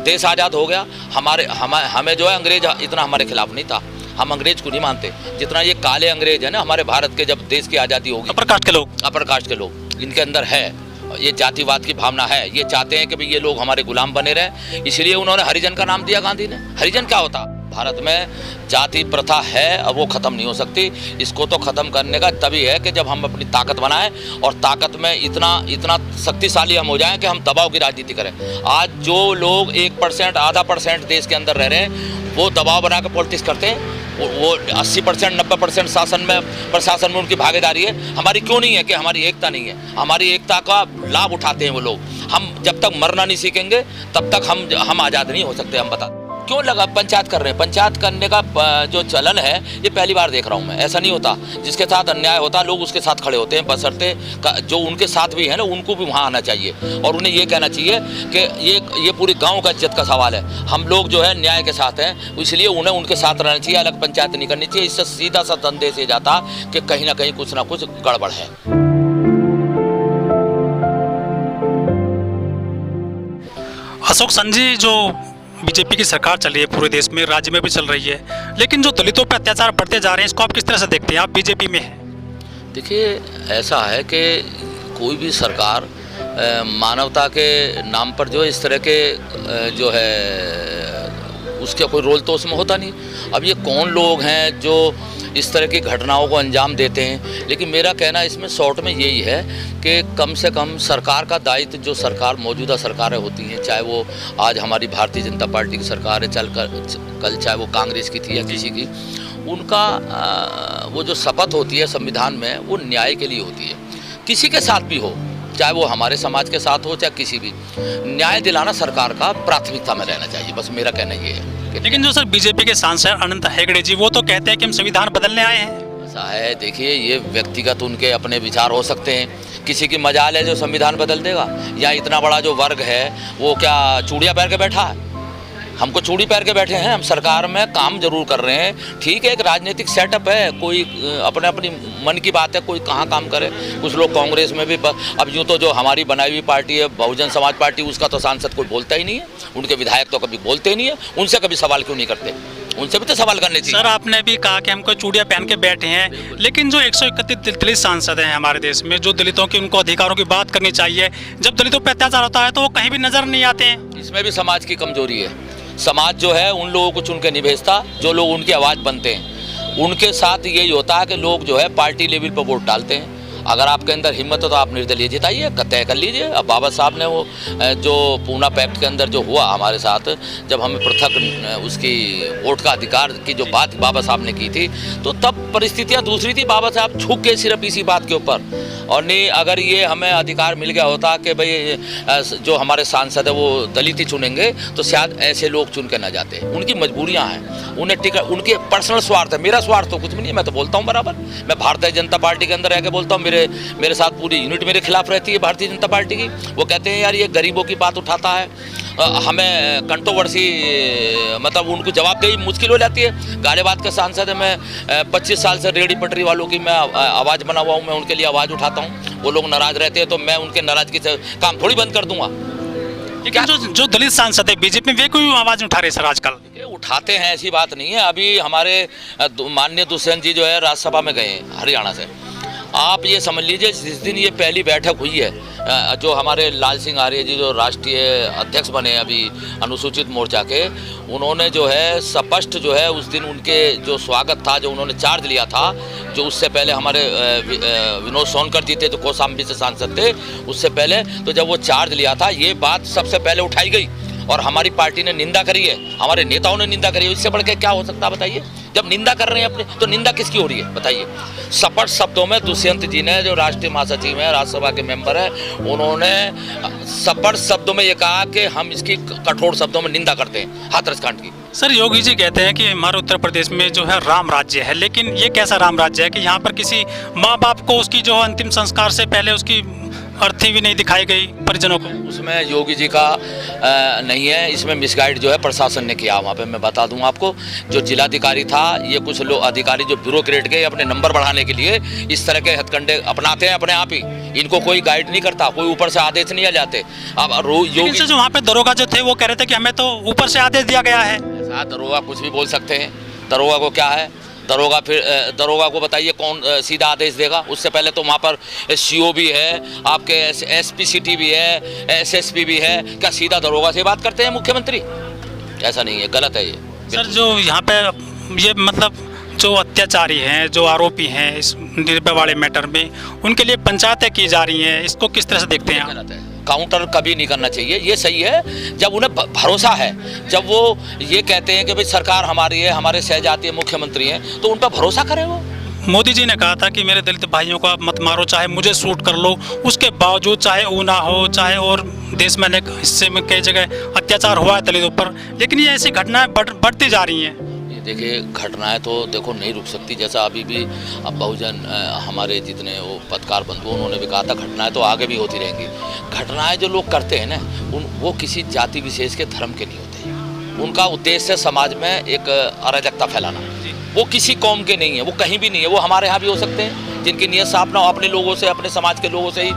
देश आज़ाद हो गया, हमें जो है अंग्रेज इतना हमारे खिलाफ नहीं था, हम अंग्रेज को नहीं मानते जितना ये काले अंग्रेज है ना हमारे भारत के। जब देश की आज़ादी होगी, अपर कास्ट के लोग इनके अंदर है ये जातिवाद की भावना है, ये चाहते हैं कि भाई ये लोग हमारे गुलाम बने रहे, इसलिए उन्होंने हरिजन का नाम दिया गांधी ने। हरिजन क्या होता? भारत में जाति प्रथा है, अब वो ख़त्म नहीं हो सकती। इसको तो ख़त्म करने का तभी है कि जब हम अपनी ताकत बनाएं, और ताकत में इतना शक्तिशाली हम हो जाएं कि हम दबाव की राजनीति करें। आज जो लोग 1% आधा % देश के अंदर रह रहे हैं, वो दबाव बना के पॉलिटिक्स करते हैं। वो 80% 90% प्रशासन में उनकी भागीदारी है। हमारी क्यों नहीं है कि हमारी एकता नहीं है? हमारी एकता का लाभ उठाते हैं वो लोग। हम जब तक मरना नहीं सीखेंगे तब तक हम आज़ाद नहीं हो सकते। हम बता क्यों लगा पंचायत कर रहे हैं? पंचायत करने का जो चलन है ये पहली बार देख रहा हूँ मैं। ऐसा नहीं होता, जिसके साथ अन्याय होता लोग उसके साथ खड़े होते हैं, बशर्ते जो उनके साथ भी है ना उनको भी वहाँ आना चाहिए और उन्हें ये कहना चाहिए कि ये पूरे गांव का इज्जत का सवाल है। हम लोग जो है न्याय के साथ हैं, इसलिए उन्हें उनके साथ रहना चाहिए, अलग पंचायत नहीं करनी चाहिए। इससे सीधा सा संदेश ये जाता कि कहीं ना कहीं कुछ ना कुछ गड़बड़ है। अशोक संजी, जो बीजेपी की सरकार चल रही है पूरे देश में, राज्य में भी चल रही है, लेकिन जो दलितों पर अत्याचार बढ़ते जा रहे हैं, इसको आप किस तरह से देखते हैं? आप बीजेपी में हैं। देखिए, ऐसा है कि कोई भी सरकार मानवता के नाम पर जो इस तरह के जो है उसका कोई रोल तो उसमें होता नहीं। अब ये कौन लोग हैं जो इस तरह की घटनाओं को अंजाम देते हैं? लेकिन मेरा कहना इसमें शॉर्ट में यही है कि कम से कम सरकार का दायित्व, जो सरकार मौजूदा सरकारें होती हैं, चाहे वो आज हमारी भारतीय जनता पार्टी की सरकार है, कल चाहे वो कांग्रेस की थी या किसी की, उनका वो जो शपथ होती है संविधान में, वो न्याय के लिए होती है। किसी के साथ भी हो, चाहे वो हमारे समाज के साथ हो चाहे किसी भी, न्याय दिलाना सरकार का प्राथमिकता में रहना चाहिए। बस मेरा कहना ये है। लेकिन जो सर बीजेपी के सांसद अनंत हेगड़े जी, वो तो कहते हैं कि हम संविधान बदलने आए हैं। ऐसा है, देखिए, ये व्यक्तिगत उनके अपने विचार हो सकते हैं। किसी की मजाल है जो संविधान बदल देगा, या इतना बड़ा जो वर्ग है वो क्या चूड़ियाँ पहन के बैठा है? हमको चूड़ी पहन के बैठे हैं, हम सरकार में काम जरूर कर रहे हैं। ठीक है, एक राजनीतिक सेटअप है, कोई अपनी मन की बात है, कोई कहाँ काम करे। कुछ लोग कांग्रेस में भी, अब यूँ तो जो हमारी बनाई हुई पार्टी है बहुजन समाज पार्टी, उसका तो सांसद कोई बोलता ही नहीं है, उनके विधायक तो कभी बोलते ही नहीं है। उनसे कभी सवाल क्यों नहीं करते? उनसे भी तो सवाल करने चाहिए। सर, आपने भी कहा कि हमको चूड़ियाँ पहन के बैठे हैं, लेकिन जो 131 दलित सांसद हैं हमारे देश में, जो दलितों की उनको अधिकारों की बात करनी चाहिए, जब दलितों पर अत्याचार होता है तो वो कहीं भी नजर नहीं आते हैं। इसमें भी समाज की कमजोरी है। समाज जो है उन लोगों को चुन के नहीं भेजता जो लोग उनकी आवाज़ बनते हैं। उनके साथ यही होता है कि लोग जो है पार्टी लेवल पर वोट डालते हैं। अगर आपके अंदर हिम्मत हो तो आप निर्दलीय जिताइए, तय कर लीजिए। अब बाबा साहब ने वो जो पूना पैक्ट के अंदर जो हुआ हमारे साथ, जब हमें पृथक उसकी वोट का अधिकार की जो बात बाबा साहब ने की थी, तो तब परिस्थितियां दूसरी थी। बाबा साहब झुक के सिर्फ इसी बात के ऊपर, और नहीं अगर ये हमें अधिकार मिल गया होता कि भाई जो हमारे सांसद है वो दलित ही चुनेंगे, तो शायद ऐसे लोग चुन के न जाते। उनकी मजबूरियाँ हैं, उन्हें टिकट, उनके पर्सनल स्वार्थ है। मेरा स्वार्थ तो कुछ भी नहीं है, मैं तो बोलता हूँ बराबर। मैं भारतीय जनता पार्टी के अंदर रह के बोलता हूँ, मेरे साथ पूरी यूनिट मेरे खिलाफ रहती है भारतीय जनता पार्टी की। वो कहते हैं यार ये गरीबों की बात उठाता है, हमें कंट्रोवर्सी, मतलब उनको जवाबदेही मुश्किल हो जाती है। गालियाबाद के सांसद है, मैं 25 साल से रेहड़ी पटरी वालों की मैं आवाज़ बना हुआ हूँ, मैं उनके लिए आवाज़ उठाता हूँ। वो लोग नाराज़ रहते हैं तो मैं उनके नाराज़गी से काम थोड़ी बंद कर दूंगा। लेकिन जो दलित सांसद है बीजेपी में, वे कोई आवाज़ उठा रहे सर आजकल? उठाते हैं, ऐसी बात नहीं है। अभी हमारे माननीय दुष्यंत जी जो है राज्यसभा में गए हरियाणा से। आप ये समझ लीजिए, जिस दिन ये पहली बैठक हुई है, जो हमारे लाल सिंह आर्य जी जो राष्ट्रीय अध्यक्ष बने अभी अनुसूचित मोर्चा के, उन्होंने जो है स्पष्ट जो है उस दिन उनके जो स्वागत था, जो उन्होंने चार्ज लिया था, जो उससे पहले हमारे विनोद सोनकर जी थे जो कौशाम्बी से सांसद थे, उससे पहले तो जब वो चार्ज लिया था, ये बात सबसे पहले उठाई गई और हमारी पार्टी ने निंदा करी है, हमारे नेताओं ने निंदा करी है। इससे बढ़ के क्या हो सकता है बताइए? जब निंदा कर रहे हैं अपने, तो निंदा किसकी हो रही है बताइए? सपट शब्दों में दुष्यंत जी ने, जो राष्ट्रीय महासचिव हैं, राज्यसभा के मेंबर हैं, उन्होंने सपट शब्दों में ये कहा कि हम इसकी कठोर शब्दों में निंदा करते हैं हाथरस कांड की। सर, योगी जी कहते हैं कि हमारे उत्तर प्रदेश में जो है राम राज्य है, लेकिन ये कैसा राम राज्य है कि यहाँ पर किसी माँ बाप को उसकी जो अंतिम संस्कार से पहले उसकी अर्थी भी नहीं दिखाई गई परिजनों को। उसमें योगी जी का नहीं है, इसमें मिसगाइड जो है प्रशासन ने किया। वहाँ पे मैं बता दूं आपको, जो जिलाधिकारी था, ये कुछ लोग अधिकारी जो ब्यूरोक्रेट के अपने नंबर बढ़ाने के लिए इस तरह के हथकंडे अपनाते हैं अपने आप ही। इनको कोई गाइड नहीं करता, कोई ऊपर से आदेश नहीं आ जाते। अब योगी जो वहाँ पे दरोगा जो थे वो कह रहे थे कि हमें तो ऊपर से आदेश दिया गया है। दरोगा कुछ भी बोल सकते हैं। दरोगा को क्या है, दरोगा फिर दरोगा को बताइए कौन सीधा आदेश देगा। उससे पहले तो वहाँ पर सीओ भी है, आपके एसपीसीटी भी है, एसएसपी भी है। क्या सीधा दरोगा से बात करते हैं मुख्यमंत्री? ऐसा नहीं है, गलत है ये। सर जो यहाँ पे ये मतलब जो अत्याचारी हैं, जो आरोपी हैं इस निर्भया वाले मैटर में, उनके लिए पंचायतें की जा रही हैं, इसको किस तरह से देखते हैं आप? गलत है, काउंटर कभी नहीं करना चाहिए। ये सही है जब उन्हें भरोसा है, जब वो ये कहते हैं कि भाई सरकार हमारी है, हमारे सहजातीय मुख्यमंत्री हैं, तो उन पर भरोसा करें। वो मोदी जी ने कहा था कि मेरे दलित भाइयों को आप मत मारो, चाहे मुझे शूट कर लो। उसके बावजूद चाहे ऊना हो, चाहे और देश में अनेक हिस्से में कई जगह अत्याचार हुआ है दलितों पर, लेकिन ये ऐसी घटनाएं बढ़ती जा रही हैं। देखिए घटनाएं तो देखो नहीं रुक सकती। जैसा अभी भी अब बहुजन हमारे जितने वो पत्रकार बंधु उन्होंने भी कहा था, घटनाएं तो आगे भी होती रहेंगी। घटनाएं जो लोग करते हैं ना, वो किसी जाति विशेष के धर्म के नहीं होते। उनका उद्देश्य है समाज में एक अराजकता फैलाना। वो किसी कौम के नहीं है, वो कहीं भी नहीं है। वो हमारे यहाँ भी हो सकते हैं जिनकी नियत साफ ना हो, अपने लोगों से, अपने समाज के लोगों से ही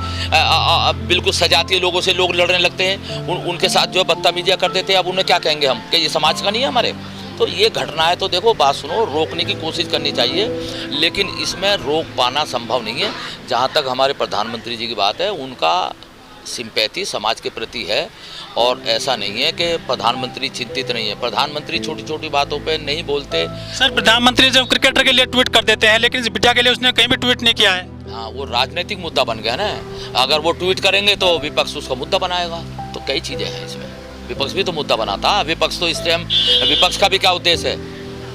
बिल्कुल सजातीय लोगों से लोग लड़ने लगते हैं। उनके साथ जो बदतमीजियाँ कर देते हैं। अब उन्हें क्या कहेंगे हम कि ये समाज का नहीं है हमारे? तो ये घटनाएं तो देखो, बात सुनो, रोकने की कोशिश करनी चाहिए, लेकिन इसमें रोक पाना संभव नहीं है। जहाँ तक हमारे प्रधानमंत्री जी की बात है, उनका सिंपैथी समाज के प्रति है, और ऐसा नहीं है कि प्रधानमंत्री चिंतित नहीं है। प्रधानमंत्री छोटी छोटी बातों पे नहीं बोलते। सर प्रधानमंत्री जब क्रिकेटर के लिए ट्वीट कर देते हैं, लेकिन इस बिटिया के लिए उसने कहीं भी ट्वीट नहीं किया है। हाँ, वो राजनीतिक मुद्दा बन गया ना। अगर वो ट्वीट करेंगे तो विपक्ष उसका मुद्दा बनाएगा। तो कई चीज़ें हैं इसमें, विपक्ष भी तो मुद्दा बनाता। विपक्ष तो इससे हम, विपक्ष का भी क्या उद्देश्य है?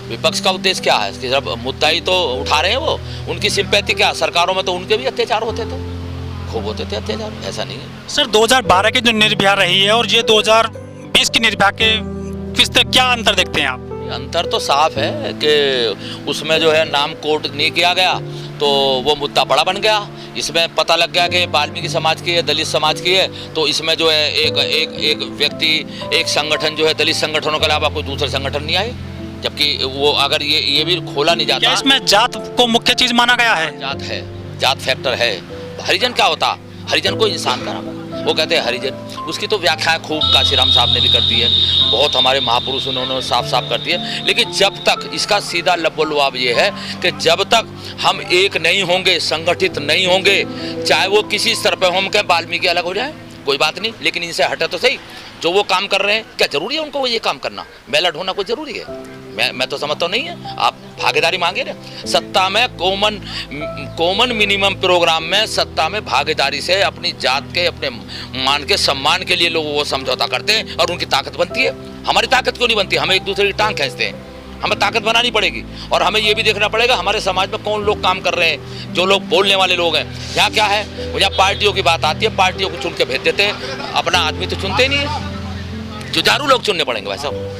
विपक्ष का उद्देश्य क्या है? जब मुद्दा ही तो उठा रहे हैं वो, उनकी सिंपैथी क्या? सरकारों में तो उनके भी अत्याचार होते थे, खूब होते थे अत्याचार, ऐसा नहीं है। सर 2012 की जो निर्भया रही है और ये 2020 की निर्भया के किस तरह क्या अंतर देखते हैं आप? अंतर तो साफ है कि उसमें जो है नाम कोड नहीं किया गया तो वो मुद्दा बड़ा बन गया। इसमें पता लग गया कि वाल्मीकि समाज की है, दलित समाज की है, तो इसमें जो है एक व्यक्ति, एक संगठन जो है दलित संगठनों के अलावा कोई दूसरे संगठन नहीं आए। जबकि वो अगर ये भी खोला नहीं जाता। क्या इसमें जात को मुख्य चीज माना गया है? जात है, जात फैक्टर है। हरिजन क्या होता? हरिजन को इंसान का नाम है, वो कहते हैं हरिजन। उसकी तो व्याख्या खूब काशीराम साहब ने भी कर दी है, बहुत हमारे महापुरुष उन्होंने साफ साफ कर दी है। लेकिन जब तक इसका सीधा लबोलवाब ये है कि जब तक हम एक नहीं होंगे, संगठित नहीं होंगे, चाहे वो किसी स्तर पर हम कहें वाल्मीकि अलग हो जाए, कोई बात नहीं, लेकिन इनसे हटे तो सही। जो वो काम कर रहे हैं, क्या जरूरी है उनको वो ये काम करना? मेलट होना कोई जरूरी है? मैं तो समझता नहीं है। आप भागीदारी मांगे ना, सत्ता में कॉमन मिनिमम प्रोग्राम में सत्ता में भागीदारी से अपनी जात के, अपने मान के सम्मान के लिए लोग वो समझौता करते हैं और उनकी ताकत बनती है। हमारी ताकत क्यों नहीं बनती? हम एक दूसरे की टांग खींचते हैं। हमें ताकत बनानी पड़ेगी, और हमें ये भी देखना पड़ेगा हमारे समाज में कौन लोग काम कर रहे हैं, जो लोग बोलने वाले लोग हैं। यहाँ क्या है, यहाँ पार्टियों की बात आती है, पार्टियों को चुन के भेज देते हैं, अपना आदमी तो चुनते नहीं है। जुझारू लोग चुनने पड़ेंगे भाई साहब।